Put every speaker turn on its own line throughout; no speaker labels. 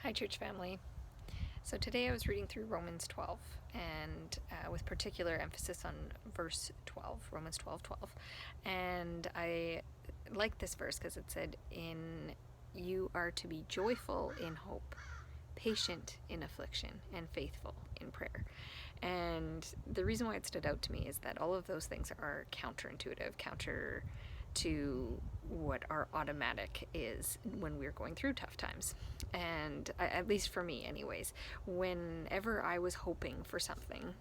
Hi, church family. So today I was reading through Romans 12, and with particular emphasis on verse 12, Romans 12:12. And I like this verse because it said, you are to be joyful in hope, patient in affliction, and faithful in prayer. And the reason why it stood out to me is that all of those things are counterintuitive, counter to what our automatic is when we're going through tough times. And at least for me anyways, whenever I was hoping for something,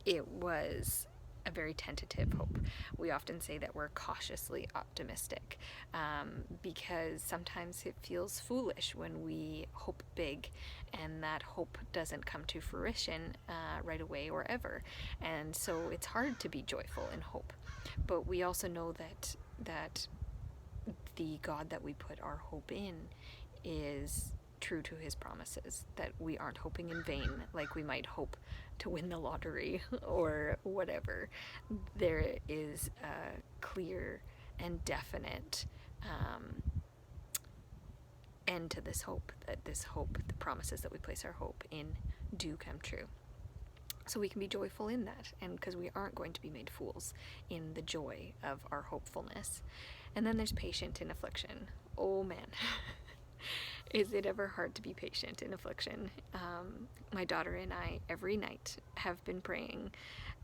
it was a very tentative hope. We often say that we're cautiously optimistic because sometimes it feels foolish when we hope big and that hope doesn't come to fruition right away or ever. And so it's hard to be joyful in hope. But we also know that the God that we put our hope in is true to his promises, that we aren't hoping in vain like we might hope to win the lottery or whatever. There is a clear and definite end to this hope, that this hope, the promises that we place our hope in, do come true. So we can be joyful in that, and because we aren't going to be made fools in the joy of our hopefulness. And then there's patient in affliction. Oh man. Is it ever hard to be patient in affliction? My daughter and I, every night, have been praying,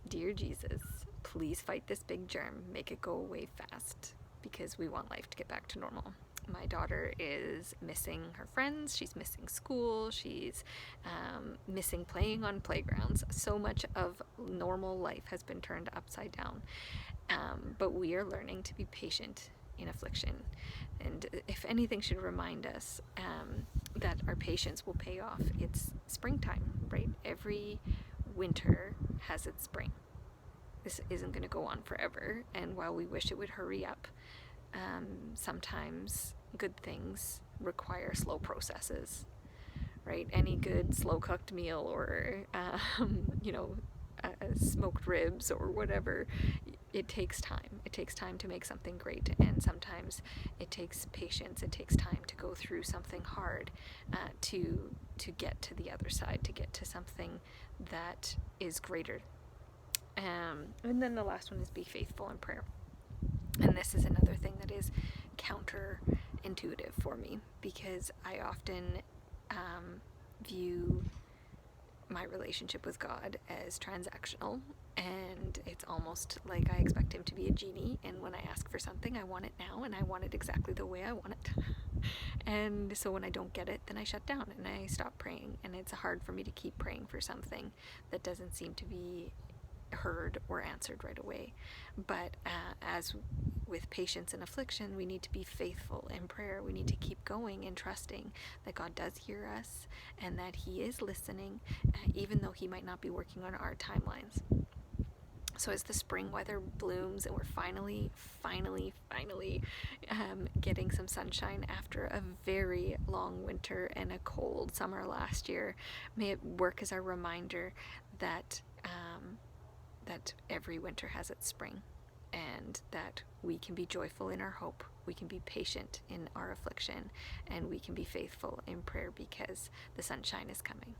"Dear Jesus, please fight this big germ, make it go away fast, because we want life to get back to normal." My daughter is missing her friends, she's missing school, she's missing playing on playgrounds. So much of normal life has been turned upside down. But we are learning to be patient in affliction. And if anything should remind us that our patience will pay off, it's springtime, right? Every winter has its spring. This isn't going to go on forever, and while we wish it would hurry up, sometimes good things require slow processes, right? Any good slow cooked meal or smoked ribs or whatever, it takes time. It takes time to make something great, and sometimes it takes patience. It takes time to go through something hard to get to the other side, to get to something that is greater. And then the last one is be faithful in prayer. And this is another thing that is counterintuitive for me, because I often view my relationship with God as transactional, and it's almost like I expect him to be a genie, and when I ask for something, I want it now, and I want it exactly the way I want it. And so when I don't get it, then I shut down and I stop praying, and it's hard for me to keep praying for something that doesn't seem to be heard or answered right away. But as with patience and affliction, we need to be faithful in prayer. We need to keep going and trusting that God does hear us and that he is listening, even though he might not be working on our timelines. So as the spring weather blooms and we're finally getting some sunshine after a very long winter and a cold summer last year, may it work as a reminder that every winter has its spring, and that we can be joyful in our hope, we can be patient in our affliction, and we can be faithful in prayer because the sunshine is coming.